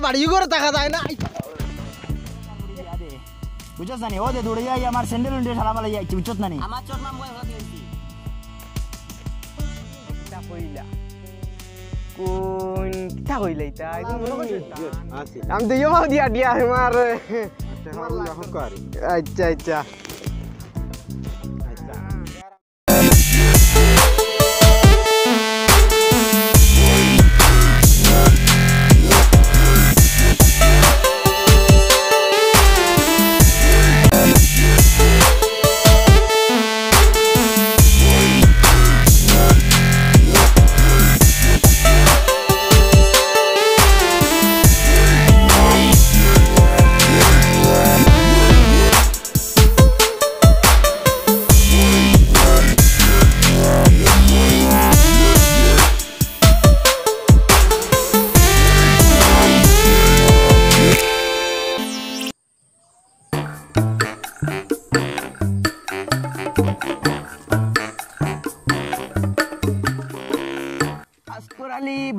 বাড়ি করে টাকা যায় না বুঝছস না ও দে দৌড়ে যাই আমার স্যান্ডেল উন্ডে শালা মালা যাই বুঝছস না আমার চোর নাম কই হতে দিছি তা কইলা কোন তা কইলা এটা একদম মনে করছ আছে আমি তো ইয়া দিয়া দিয়া আমার আচ্ছা আচ্ছা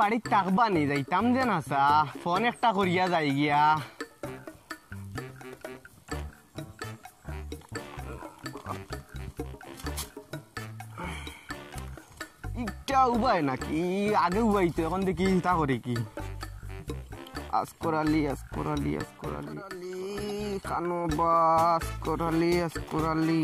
বাড়ি থাকবা নি যাইতাম যে না সা ফোন একটা করিয়া যাই গিয়া ইটা উবাই নাকি আগে উবাইতো এখন দেখি তা করে কি আসকরালি কানো আসকরালি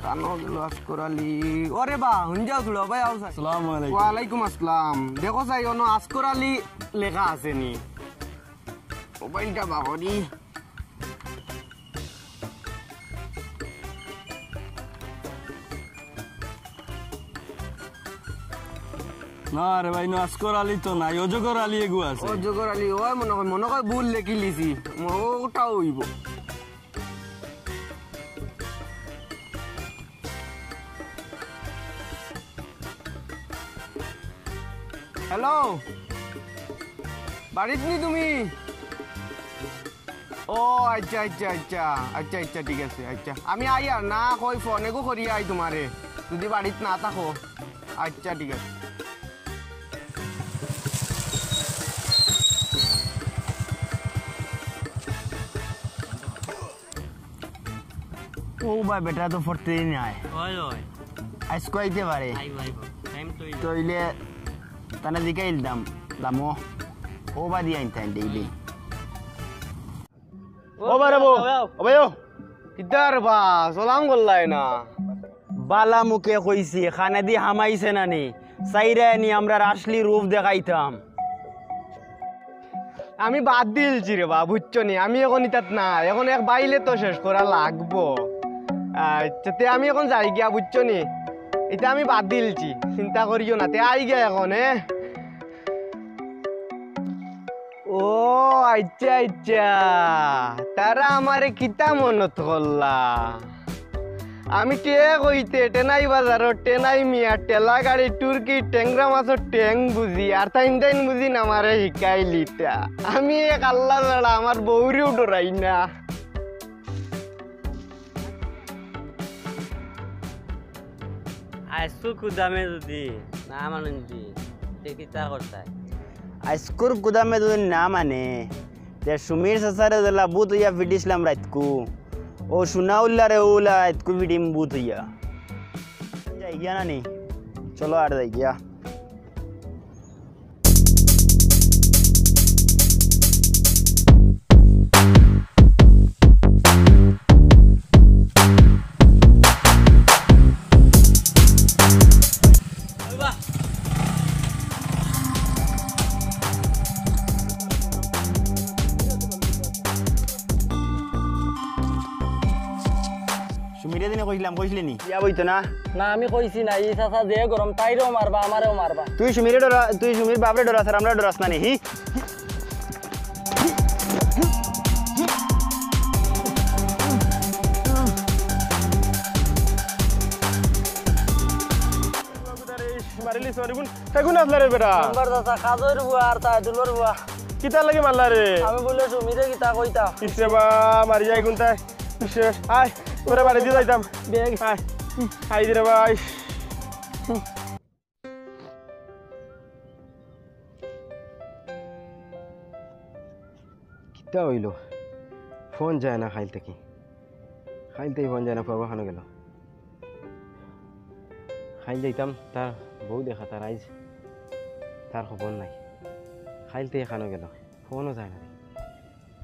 কানো গেল আসকরালি ওরে বা হুঞ্জাও তুলো ভাই আও আসসালামু আলাইকুম ওয়া আলাইকুম আসসালাম দেখো যাই ono আসকরালি লেখা আছে নি মোবাইলটা বাহরি না রে ভাই নো আসকরালি তো না অজগর আলী এগু আছে অজগর আলী ওই মনে কয় ভুল লেখি লিছি ওটাও হইব হ্যালো বাড়িত নি তুমি ও আচ্ছা আচ্ছা আচ্ছা আচ্ছা আচ্ছা ঠিক আছে আচ্ছা আমি আই আর না কই ফোনে গো করি আই তোমারে যদি বাড়িত না থাকো আচ্ছা ঠিক আছে ও ভাই বেটা তো ফরতে না আয় ওই ওই আজকে আইতে পারে আই ভাই টাইম তো তইলে তানে দিকাইল দামো ও বা দি আইতাই দেইবে ও বারাবো ও ভাইও কিদার বা সালাম গল্লাই না বালা মুখে কইছি খানা দি হামাইছে না নি সাইরা নি আমরা আসলি রূপ দেখাইতাম আমি বাদ দিলছি রে বা বুঝছো নি আমি এখন ইতাত না এখন এক বাইলে তো শেষ করা লাগবো আচ্ছা তে আমি এখন যাই গিয়া বুঝছো নি এটা আমি বাদ দিলছি চিন্তা করিও না তে আই গিয়া এখন ও আচ্ছা আচ্ছা তারা আমারে কিতা মনত করলা আমি টে কইতে টেনাই বাজারও টেনাই মিয়া টেলা গাড়ি টুরকি টেংরা মাছের ট্যাং বুঝি আর তাইন বুঝি না আমারে শিকাইলিটা আমি এক আল্লাহ ছাড়া আমার বউরেও ডরাই না আইসু কুদামে যদি না মানে যদি দেখি তা করতাই আইস্কুর গুদামে যদি না মানে তে সুমির সাসারে দলা বুত হইয়া ফিডিসলাম রাতকু ও সুনা উল্লারে ওলা রাতকু ফিডিম বুত হইয়া যাই গিয়া না নি চলো আর যাই গিয়া সুমিরে দিনে কইছিলে নি ইয়া বইতো না না আমি কইছি না এই চাচা যে গরম তাইরও মারবা আমারও মারবা তুই সুমির বাপরে ডরাস আর আমরা ডরাস না নি হি মারিলি সরিগুন কাগুন আসলা রে বেটা নাম্বার দাদা কাজর বুয়া আর তা দুলর বুয়া কিতা লাগে মারলা রে আমি বলে সুমিরে কিতা কইতা ইসে বা মারি যাই কোনটা ইসে আয় ওরে বাড়ি দিয়ে যাইতাম বেগ আয় আই রে ভাই কিতা হইল ফোন যায় না খাইল থেকে খাইলতেই ফোন যায় না ফুয়াবো খানো গেল খাইল যাইতাম তার বউ দেখা তার আইজ তার খবর নাই খাইলতেই খানো গেল ফোনও যায় না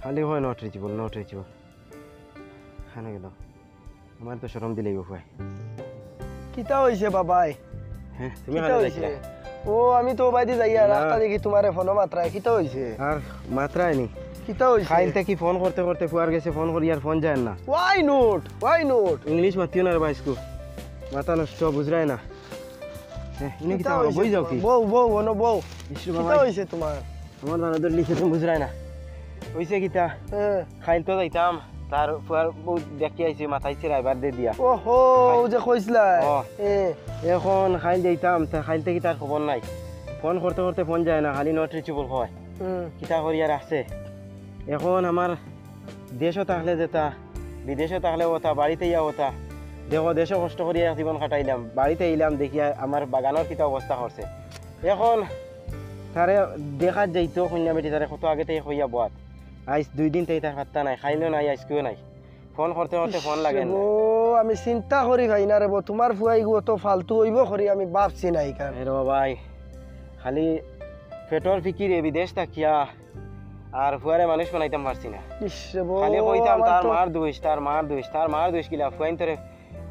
খালি হয় নট রিচেবল খানো গেল আমার তো শরম দিলেই ফুয়াই কিতা হইছে বাবাই হ্যাঁ তুমি কিতা খানো হইছে যাইছিলা ও আমি তো বাইদি যাইয়া না। রাস্তা দেখি তোমারে ফোন মাত্রায় কিতা হইছে আর মাত্রায় নি কিতা হইছে খাইল থেকে ফোন করতে করতে ফুয়ার গেছে ফোন করি আর ফোন যায় না ওয়াই নোট ইংলিশ মাতিও না রে বাইসকু মাথা নষ্ট বুঝরাই না ইনে কিতা বই যাও কি বউ ওনো বউ ইসু কিতা বাবা হইছে তোমার আমার দানাদের লিখে তুমি বুঝরাই না হইছে কিতা হ্যাঁ খাইল তো যাইতাম তার ফুয়ার বউ দেখি আইছে মাথায় চিরাইবার দে দিয়া ওহো ও যে কইছলা ও। এ এখন খাইল যাইতাম তা খাইল থেকে তার খবর নাই ফোন করতে করতে ফোন যায় না খালি নট রিচেবল হয় কিতা করি আর আছে এখন আমার দেশও থাকলে যেতা বিদেশে থাকলে ওটা বাড়িতে ইয়া ওটা দেখো দেশে কষ্ট করিয়া জীবন কাটাইলাম বাড়িতে এলাম দেখিয়া আমার বাগানের কিতা অবস্থা করছে এখন তারে দেখাত যাইতো কন্যা বেটি তারে কত আগে থেকে হইয়া বাত আইস 2 দিন থেকে তার হাতটা নাই খাইলেও নাই আইসকেও নাই ফোন করতে করতে ফোন লাগে না ও আমি চিন্তা করি ভাই না রে বউ তোমার ফুয়াই গো তো ফালতু হইব করি আমি ভাবছি নাই কার রে বাবাই খালি পেট্রোল ফিকিরে বিদেশ থাকিয়া আর ফুয়ারে মানুষ বানাইতাম পারছি না ইস রে বউ খালি কইতাম আমার তার তো- মার দোষ কিলা ফুয়াইন তোরে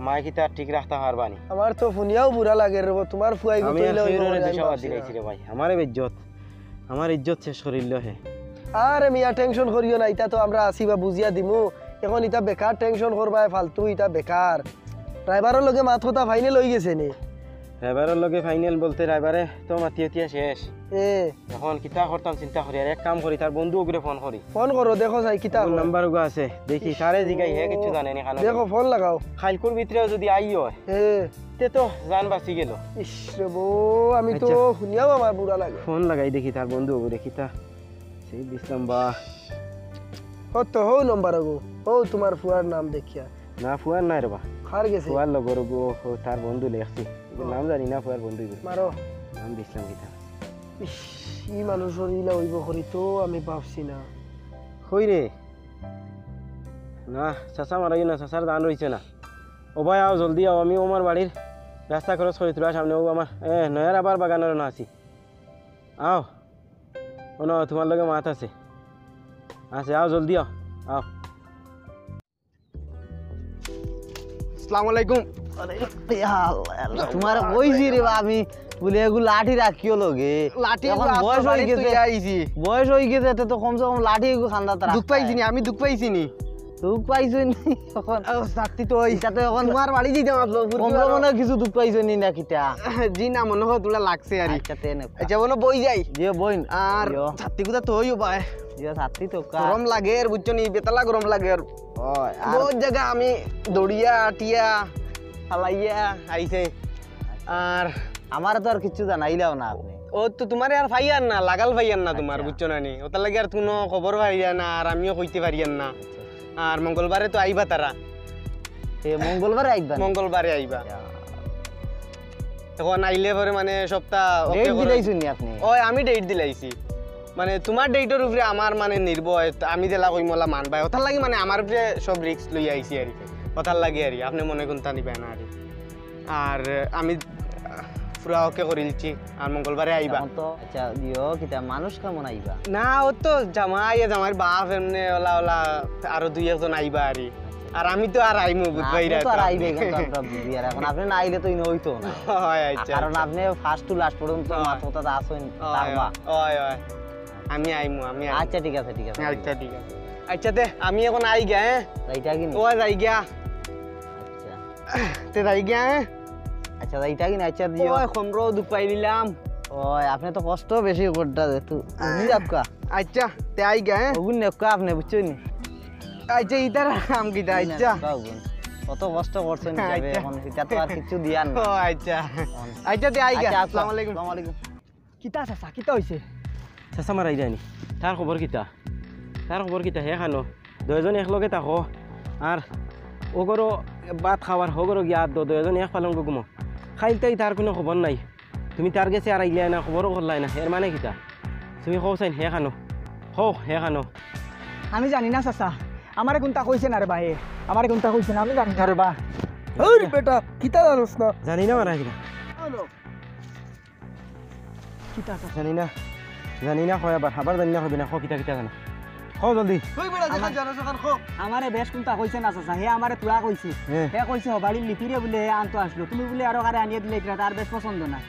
মা কি তার ঠিক রাখতে পারবানি আমার তো ফুনিয়াও বুড়া লাগে রে বউ তোমার ফুয়াই গো আমি তইলে হইব ফিররে করি, আমি দেশাবাদ ভাবছি না। দিলাইছি রে ভাই আমারে আমার ইজ্জত শেষ করিল হে আরে মিয়া টেনশন করিও না ইটা তো আমরা আসি বা বুঝিয়া দিমু এখন ইটা বেকার টেনশন করবা ফালতু ইটা বেকার ড্রাইভারের লগে মাথা ফাইনাল হয়ে গেছে নি ড্রাইভারের লগে ফাইনাল বলতে ড্রাইভারে তো মাতিয়া শেষ এ এখন কিতা করতাম চিন্তা করি আর এক কাম করি তার বন্ধু ওগুলো ফোন করি ফোন করো দেখো যাই কিতা হয়। নাম্বার ওগো আছে দেখি তারে জিগাই হে কিছু জানে নি খানো দেখো ফোন লাগাও খাইলকুর ভিতরেও যদি আই হয় এ তে তো জান বাঁচি গেল ইস রে বউ আমি তো আচ্ছা। শুনিয়াও আমার বুড়া লাগে ফোন লাগাই দেখি তার বন্ধু ওগুলো কিতা সেই দিছিলাম বা কত হো নম্বর গো ও তোমার ফুয়ার নাম দেখিয়া না ফুয়ার নাই রে বা হার গেছে ফুয়ার লগর গো তার বন্ধু লেখছি নাম জানি না ফুয়ার বন্ধু মারো নাম দিছিলাম কিতা ইস ই মানুষের ইলা হইব করি তো আমি ভাবছি না কই রে না চাচা মারাই না চাচার দান রয়েছে না ও ভাই আও জলদি আও আমি আমার বাড়ির রাস্তা ক্রস করি তোরা সামনে ও আমার নয়ার আবার বাগানের না আছি আও ও না তোমার লগে মাত আছে আও জলদি আও আসসালামু আলাইকুম তোমার কইছি রে বা আমি বলে এগুলো লাঠি রাখিও লগে লাঠি এখন এগু বয়স আপনার হয়ে বাড়িতে গেছে আইছি। বয়স হয়ে গেছে এতে তো কমসে কম লাঠি এগু খান্দা তারা দুঃখ পাইছি নি আমি দুঃখ পাইছি নি দুঃখ পাইছো নি এখন সাথী তো এটা তো এখন তোমার বাড়ি যেতে মাতলো কমসে মনে কিছু দুঃখ পাইছো নি না কিটা জি না মনে হয় তোলা লাগছে আর আচ্ছা তেনে আচ্ছা বলো বই যাই জিও বইন আর ছাত্রী কোথা তো হইও ভাই জিও সাথী তো কা গরম লাগে আর বুঝছো নি বেতলা গরম লাগে আর ওই আর বহুত জায়গা আমি দৌড়িয়া আটিয়া হালাইয়া আইছে আর আমার তো আর কিছু জানাইলাও না আপনি ও তো তোমার আর ভাইয়ার না লাগাল ভাইয়ার না তোমার আচ্ছা। বুঝছো না নি ওটার লাগে আর কোনো খবর ভাইয়া না আর আমিও কইতে পারিয়ান না আর মঙ্গলবারে তো আইবা তারা এ মঙ্গলবারে আইবা মঙ্গলবারে আইবা এখন আইলে পরে মানে সপ্তাহ ডেট দিলাইছুন নি আপনি ওই আমি ডেট দিলাইছি মানে তোমার ডেটের উপরে আমার মানে নির্ভয় আমি জেলা কইমলা মানবাই ওটার লাগি মানে আমার উপরে সব রিস্ক লই আইছি আর কি ওটার লাগে আর কি। আপনি মনে কোনটা নিবেন না আর আমি পুরা ওকে করে দিচ্ছি আর মঙ্গলবারে আইবা এখন তো আচ্ছা দিও কিটা মানুষ কেমন আইবা না ও তো জামাই বাপ এমনি ওলা ওলা আরো 2-1 আইবা আর কি। আর আমি তো আর আইমু বুঝবাইরা আপনি তো আর আইবে কিন্তু আমরা বুঝি আর এখন আপনি না আইলে তো ইনো হইতো না হয় আচ্ছা কারণ আপনি ফার্স্ট টু লাস্ট পর্যন্ত মাথাটা আসেন তারবা ওই ওই আমি আইমু আমি আইমু। আচ্ছা ঠিক আছে আচ্ছা ঠিক আছে আচ্ছা তে আমি এখন আই গা হ্যাঁ এইটা কি ও যাই গিয়া আচ্ছা তে যাই গিয়া হ্যাঁ আচ্ছা এইটা কি আচ্ছা দিও ওই খমরো দুঃখ পাই দিলাম ওই আপনি তো কষ্ট বেশি করতে একটু বুঝি আপকা আচ্ছা তে আই গা হ্যাঁ ওগুন নেপকা আপনি বুঝছেন আচ্ছা ইতার আম কিটা আচ্ছা কত কষ্ট করছেন যাবে আচ্ছা। এখন এটা তো আর কিছু দিয়ান ও না আচ্ছা আচ্ছা তে আই গা আচ্ছা, আসসালামু আলাইকুম আসসালামু আলাইকুম কিতা চাচা কিতা হইছে চাচা মারাই যায়নি তার খবর কিতা হে খানো 2 জন একলগে থাকো আর ওগরো ভাত খাওয়ার হগরো গিয়া 2 জন এক পালন গুমো খাইলতেই তার কোনো খবর নাই তুমি তার গেছে আর আইলে না খবরও করলাই না এর মানে কিতা তুমি কও চাইন হে খানো আমি জানি না চাচা আমারে কোনটা কইছে না রে ভাই আমারে কোনটা কইছে না আমি জানি না রে বা ওই বেটা কিতা জানোস না জানি না মানে কিনা কিতা চাচা জানি না কয় আবার জানি না কইবি না কিতা কিতা জানা কও জলদি ওই বেটা যেখান জানোস ওখান খো আমারে বেশ কোনটা কইছে না চাচা হে আমারে তুলা কইছে হে কইছে হবাড়ি লিপিরে বলে হে আনতো আসলো তুমি বলে আরো কারে আনিয়ে দিলে এটা তার বেশ পছন্দ না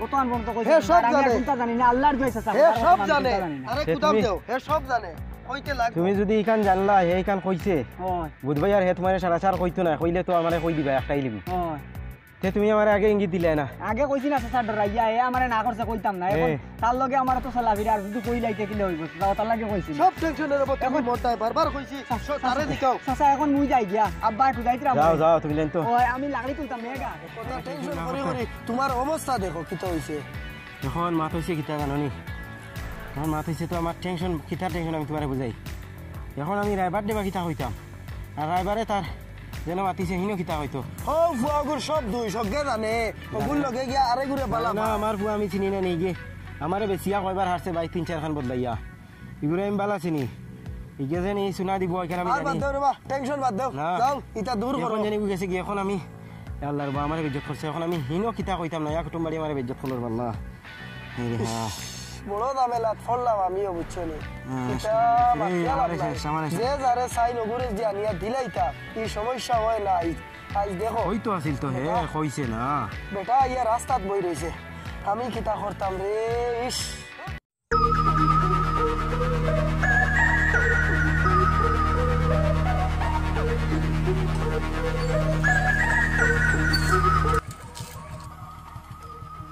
কত আনবো তো কইছে হে সব আমি জানে। কোনটা জানি না আল্লাহর জয় চাচা হে সব আমি জানে কোনটা জানি না। আরে হে কুদাম তুমি- দেও হে সব জানে কইতে লাগ তুমি যদি ইখান জানলা হে ইখান কইছে হয় বুধবাই আর হে তোমার সারা সার কইতো না কইলে তো আমারে কই দিবা একটাই লিবি হয় তে তুমি আমারে আগে ইঙ্গিত দিলে না আগে কইছি না চাচা ডরাইয়া হে আমারে না করছে কইতাম না এখন এ। তার লগে আমার তো চলাবি আর যদি কই লাইতে কিলে হইব চাচা তার লাগে কইছি সব টেনশনের উপর তুমি মোটাই বারবার কইছি তারে দিকাও চাচা এখন মুই যাই গিয়া আব্বা একটু যাইতে যাও যাও তুমি জান তো ওই আমি লাগলি তুলতাম মেগা কথা টেনশন করি করি তোমার অবস্থা দেখো কিতা হইছে এখন মাত হইছে কিতা জাননি এখন মাত হইছে তো আমার টেনশন কিতা টেনশন আমি তোমারে বুঝাই এখন আমি রাইবার দেবা কিতা হইতাম আর রাইবারে তার যেন মাতিছে হিনো কিতা হইতো ও ফুয়াগুর সব দুই সবকে জানে ওগুর লগে গিয়া আরে ঘুরে না পালাম আমার বুয়া আমি চিনি না নেই গে আমারে বেশিয়া কয়বার হারছে ভাই 3-4 খান বদলাইয়া এগুলো আমি বালা চিনি ইগে যেন এই শোনা দিব এখানে আমি আর বাদ জানি দাও রে বা টেনশন বাদ দাও না। যাও ইটা দূর করো এখন জানি গেছে কি এখন আমি আল্লাহর বা আমারে বেজ্জত করছে এখন আমি হিনো কিতা কইতাম না এক কুটুম বাড়ি আমারে বেজ্জত করলো না হ্যাঁ বড় দামেলা ফললাম আমিও বুঝছো নি এটা বাকিয়া আমারে লাগলাই। শেষ, আমারে শেষ। যে যারে চাই নগুরে যে আনিয়া দিলাইতা এই সমস্যা হয় না আজ দেখো ওই তো আছিল তো হে কইছে না বেটা ইয়া রাস্তাত বই রইছে আমি কিতা করতাম রে ইস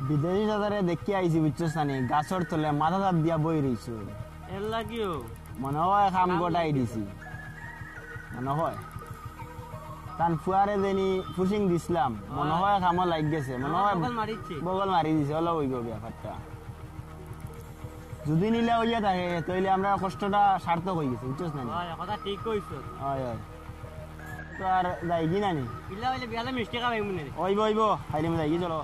বিদেশি দাদারে দেখি আইছি বুঝছস না গাছর তলে মাথা চাপ দিয়া বই রইছো এর লাগিও মনে হয় কাম গোটাই দিছি মনে হয় তান ফুয়ারে দেনি ফুসিং দিছিলাম মনে হয় কামও লাগ গেছে মনে হয় বগল মারিছে বগল মারি দিছে অলপ হইব ব্যাপারটা যদি নিলে হইয়া থাকে তাইলে আমরা কষ্টটা সার্থক হয়ে গেছে বুঝছস না হয় কথা ঠিক কইছো হয় হয় তো আর যাই কি নানি পিলা হইলে বিয়ালে মিষ্টি খাবাই মনে রে ওইব ওইব খাইলে যাই কি চলো